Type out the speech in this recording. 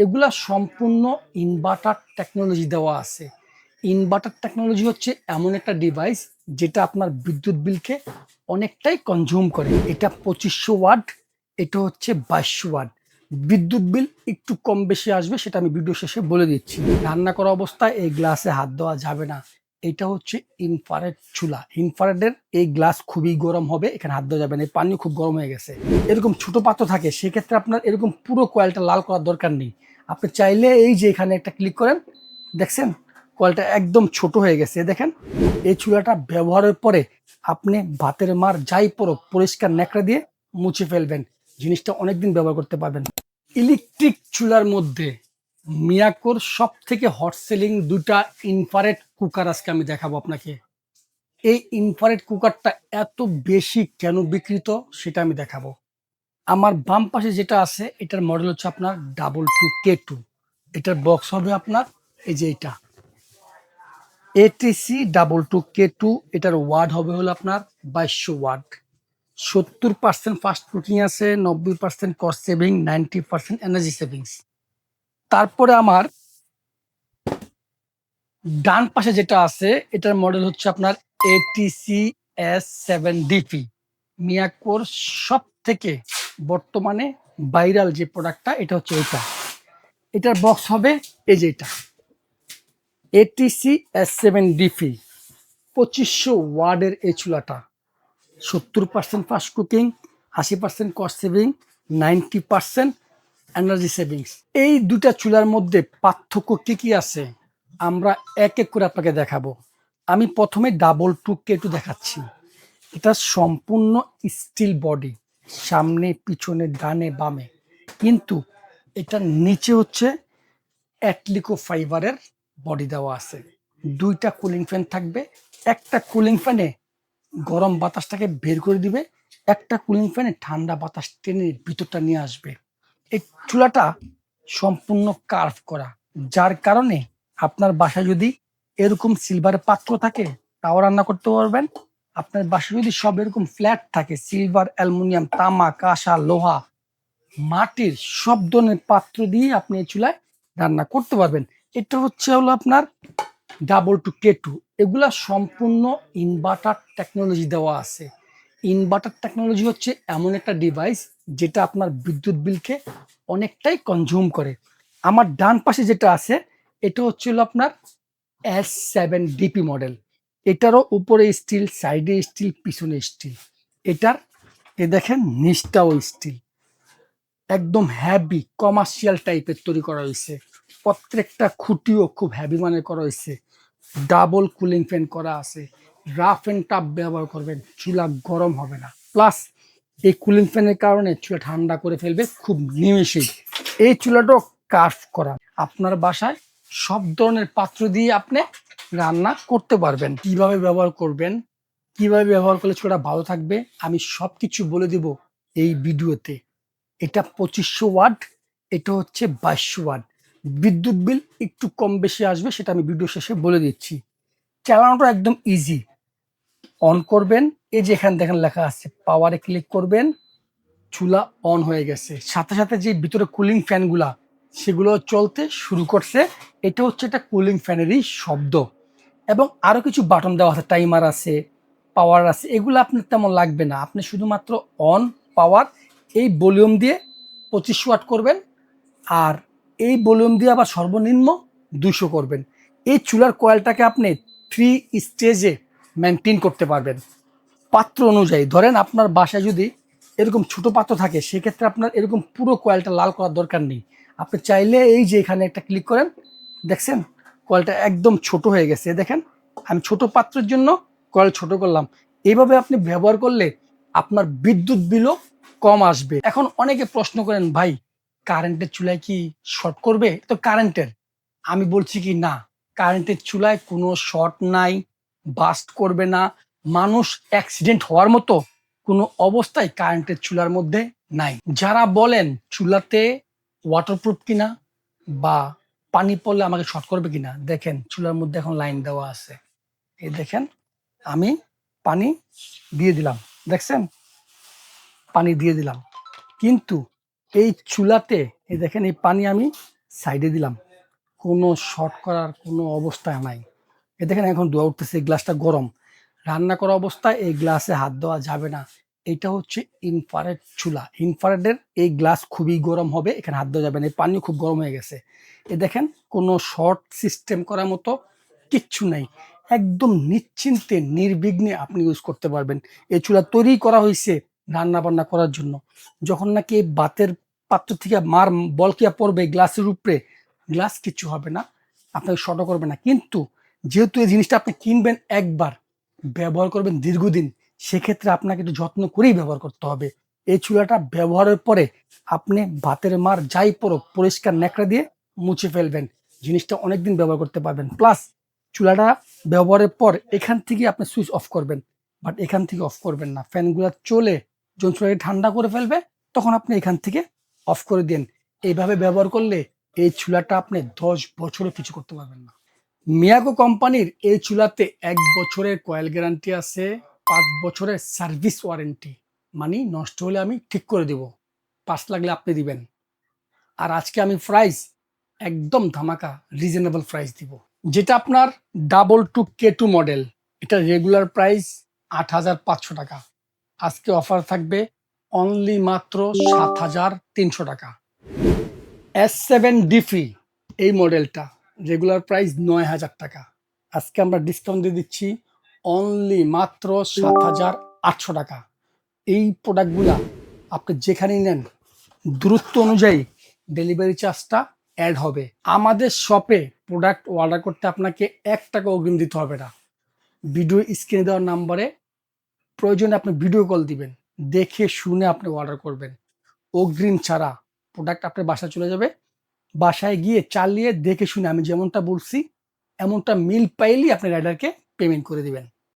এগুলা সম্পূর্ণ inverter technology দেওয়া আছে। ইনভার্টার টেকনোলজি হচ্ছে এমন একটা ডিভাইস যেটা আপনার বিদ্যুৎ বিলকে অনেকটাই কনজিউম করে। এটা 2500 ওয়াট, এটা হচ্ছে 2200 ওয়াট। বিদ্যুৎ বিল একটু কম বেশি আসবে, সেটা আমি ভিডিও শেষে বলে দিচ্ছি। রান্না করা অবস্থায় এই গ্লাসে হাত দেওয়া যাবে না। এটা হচ্ছে ইনফ্রারেড চুলা। ইনফ্রারেডের এই গ্লাস খুবই গরম হবে, এখানে হাত দেওয়া যাবে না। এই পানিও খুব গরম হয়ে গেছে। এরকম ছোট পাত্র থাকে, সেক্ষেত্রে আপনার এরকম পুরো কয়েলটা লাল করার দরকার নেই। আপনি চাইলে এই যে এখানে একটা ক্লিক করেন, দেখছেন কয়েলটা একদম ছোট হয়ে গেছে। দেখেন, এই চুলাটা ব্যবহারের পরে আপনি ভাতের মার যাই পরো পরিষ্কার ন্যাকড়া দিয়ে মুছে ফেলবেন, জিনিসটা অনেকদিন ব্যবহার করতে পারবেন। ইলেকট্রিক চুলার মধ্যে মিয়াকোর সব থেকে হট সেলিং দুটা ইনফ্রারেড কুকার আজকে আমি দেখাবো আপনাকে। এই ইনফ্রারেড কুকারটা এত বেশি কেন বিক্রিত সেটা আমি দেখাবো। আমার বাম পাশে যেটা আছে এটার মডেল হচ্ছে আপনার W2K2। এটার বক্স হবে আপনার এই যে এটা ATC W2K2। এটার ওয়াট হবে হলো আপনার 2200 ওয়াট। 70% ফাস্ট কুকিং আছে, 90% কস্ট সেভিং, 90% এনার্জি সেভিংস। তারপরে আমার ডান পাশে যেটা আছে এটার মডেল হচ্ছে আপনার ATC S7DP। মিয়াকোর সব থেকে বর্তমানে ভাইরাল যে প্রোডাক্টটা এটা হচ্ছে এটার বক্স হবে এই যে এটা ATC S7DP। 2500 ওয়ার্ডের এই চুলাটা 70% fast cooking, 80% cost saving, 90% energy savings. এই দুটা চুলার মধ্যে পার্থক্য কি কি আছে আমরা এক এক করে আপনাকে দেখাবো। আমি প্রথমে W2K2 দেখাচ্ছি। এটা সম্পূর্ণ স্টিল বডি, সামনে পিছনে ডানে বামে, কিন্তু এটার নিচে হচ্ছে অ্যাটলিকো ফাইবারের বডি দেওয়া আছে। দুইটা কুলিং ফ্যান থাকবে। একটা কুলিং ফ্যানে গরম বাতাসটাকে বের করে দিবে, একটা কুলিং ফ্যানে ঠান্ডা বাতাস টেনে ভিতরটা নিয়ে আসবে। এই চুলাটা সম্পূর্ণ কার্ভ করা, যার কারণে আপনার বাসায় যদি এরকম সিলভার পাত্র থাকে তাও রান্না করতে পারবেন। আপনার বাসায় যদি সব এরকম ফ্ল্যাট থাকে, সিলভার, অ্যালুমিনিয়াম, তামা, কাঁসা, লোহা, মাটির সব ধরনের পাত্র দিয়ে আপনি এই চুলায় রান্না করতে পারবেন। এটা হচ্ছে হলো আপনার W2K2। এগুলা সম্পূর্ণ ইনভার্টার টেকনোলজি দেওয়া আছে। ইনভার্টার টেকনোলজি হচ্ছে এমন একটা ডিভাইস যেটা আপনার বিদ্যুৎ বিলকে অনেকটাই কনজিউম করে। আমার ডান পাশে যেটা আছে এটা হচ্ছে হলো আপনার S7DP মডেল। এটারও উপরে স্টিল, সাইডে স্টিল, পিছনে স্টিল। এটার দেখেন নিচটাও স্টিল, একদম হ্যাভি কমার্শিয়াল টাইপের তৈরি করা হয়েছে। প্রত্যেকটা খুঁটিও খুব হ্যাভি মানের করা হয়েছে। ডাবল কুলিং ফ্যান করা আছে। রাফ এন্ড টাফ ব্যবহার করবেন, চুলা গরম হবে না। প্লাস এই কুলিং ফ্যানের কারণে চুলা ঠান্ডা করে ফেলবে খুব নিমেষেই। এই চুলাটাও কার্ভ করা। আপনার বাসায় সব ধরনের পাত্র দিয়ে আপনি রান্না করতে পারবেন। কিভাবে ব্যবহার করবেন, কিভাবে ব্যবহার করলে চুলাটা ভালো থাকবে, আমি সবকিছু বলে দিব এই ভিডিওতে। এটা 2500 ওয়াট, এটা হচ্ছে 2200 ওয়াট। বিদ্যুৎ বিল একটু কম বেশি আসবে, সেটা আমি ভিডিও শেষে বলে দিচ্ছি। চালানোটা একদম ইজি। অন করবেন, এই যে এখানে দেখেন লেখা আছে পাওয়ারে ক্লিক করবেন, চুলা অন হয়ে গেছে। সাথে সাথে যে ভিতরে কুলিং ফ্যানগুলা সেগুলো চলতে শুরু করছে। এটা হচ্ছে একটা কুলিং ফ্যানেরই শব্দ। এবং আরো কিছু বাটন দেওয়া আছে, টাইমার আছে, পাওয়ার আছে। এগুলো আপনার তেমন লাগবে না, আপনি শুধুমাত্র অন, পাওয়ার, এই ভলিউম দিয়ে 2500 ওয়াট করবেন, আর এই ভলিউম দিয়ে আবার সর্বনিম্ন 200 করবেন। এই চুলার কয়েলটাকে আপনি 3 স্টেজে মেনটেন করতে পারবেন পাত্র অনুযায়ী। ধরেন আপনার বাসায় যদি এরকম ছোট পাত্র থাকে, সেক্ষেত্রে আপনার এরকম পুরো কয়েলটা লাল করার দরকার নেই। আপনি চাইলে এই যে এখানে একটা ক্লিক করেন, দেখছেন কয়েলটা একদম ছোট হয়ে গেছে। দেখেন, আমি ছোট পাত্রের জন্য কয়েল ছোট করলাম। এইভাবে আপনি ব্যবহার করলে আপনার বিদ্যুৎ বিলও কম আসবে। এখন অনেকে প্রশ্ন করেন, ভাই কারেন্টের চুলায় কি শর্ট করবে? তো কারেন্টের, আমি বলছি কি না, কারেন্টের চুলায় কোনো শর্ট নাই, বাস্ট করবে না। মানুষ অ্যাক্সিডেন্ট হওয়ার মতো কোনো অবস্থায় কারেন্টের চুলার মধ্যে নাই। যারা বলেন চুলাতে ওয়াটারপ্রুফ কিনা বা পানি পড়লে আমাকে শর্ট করবে কিনা, দেখেন চুলার মধ্যে এখন লাইন দেওয়া আছে। এই দেখেন, আমি পানি দিয়ে দিলাম, দেখছেন পানি দিয়ে দিলাম, কিন্তু এই চুলাতে এই দেখেন এই পানি আমি সাইডে দিলাম, কোনো শর্ট করার কোনো অবস্থা নাই। এ দেখেন এখন ধোয়া উঠতেছে, গ্লাসটা গরম। রান্না করা অবস্থায় এই গ্লাসে হাত দেওয়া যাবে না। এটা হচ্ছে ইনফ্রারেড চুলা। ইনফ্রারেডের এই গ্লাস খুবই গরম হবে, এখানে হাত দেওয়া যাবে না। এই পানিও খুব গরম হয়ে গেছে। এ দেখেন কোনো শর্ট সিস্টেম করার মতো কিচ্ছু নাই। একদম নিশ্চিন্তে নির্বিঘ্নে আপনি ইউজ করতে পারবেন। এই চুলা তৈরি করা হয়েছে রান্না বান্না করার জন্য। যখন নাকি এই বাতের পাত্র থেকে মার বলকিয়া পড়বে গ্লাসের উপরে, গ্লাস কিচ্ছু হবে না, আপনাকে শর্টও করবে না। কিন্তু যেহেতু এই জিনিসটা আপনি কিনবেন একবার, ব্যবহার করবেন দীর্ঘদিন, সেক্ষেত্রে আপনাকে একটু যত্ন করেই ব্যবহার করতে হবে। এই চুলাটা ব্যবহারের পরে আপনি ভাতের মার যাই পড়ুক পরিষ্কার ন্যাকড়া দিয়ে মুছে ফেলবেন, জিনিসটা অনেকদিন ব্যবহার করতে পারবেন। প্লাস চুলাটা ব্যবহারের পর এখান থেকে আপনি সুইচ অফ করবেন, বাট এখান থেকে অফ করবেন না। ফ্যানগুলো চলে যখন চুলাকে ঠান্ডা করে ফেলবে, তখন আপনি এখান থেকে অফ করে দিন। এইভাবে ব্যবহার করলে এই চুলাটা আপনি 10 বছরও কিছু করতে পারবেন না। মিয়াকো কোম্পানির এই চুলাতে 1 বছরের কয়েল গ্যারান্টি আছে, 5 বছরের সার্ভিস ওয়ারেন্টি। মানে নষ্ট হলে আমি ঠিক করে দিব, 5 লাগলে আপনি দিবেন। আর আজকে আমি প্রাইস একদম ধামাকা রিজনেবল প্রাইস দিব। যেটা আপনার K2 মডেল, এটা রেগুলার প্রাইস 8,500 টাকা। আজকে অফার থাকবে অনলি মাত্র 7,300 টাকা। S7 এই মডেলটা রেগুলার প্রাইস 9,000 টাকা। আজকে আমরা ডিসকাউন্ট দিয়ে দিচ্ছি অনলি মাত্র 7,800 টাকা। এই প্রোডাক্টগুলা আপনি যেখানেই নেন, দূরত্ব অনুযায়ী ডেলিভারি চার্জটা অ্যাড হবে। আমাদের শপে প্রোডাক্ট অর্ডার করতে আপনাকে 1 টাকা অগ্রিম দিতে হবে না। ভিডিও স্ক্রিনে দেওয়ার নাম্বারে প্রয়োজনে আপনি ভিডিও কল দিবেন, দেখে শুনে আপনি অর্ডার করবেন। অগ্রিম ছাড়া প্রোডাক্ট আপনার বাসায় চলে যাবে। বাসায় গিয়ে চালিয়ে দেখে শুনে আমি যেমনটা বলছি এমনটা মিল পাইলেই আপনি রাইডারকে পেমেন্ট করে দিবেন।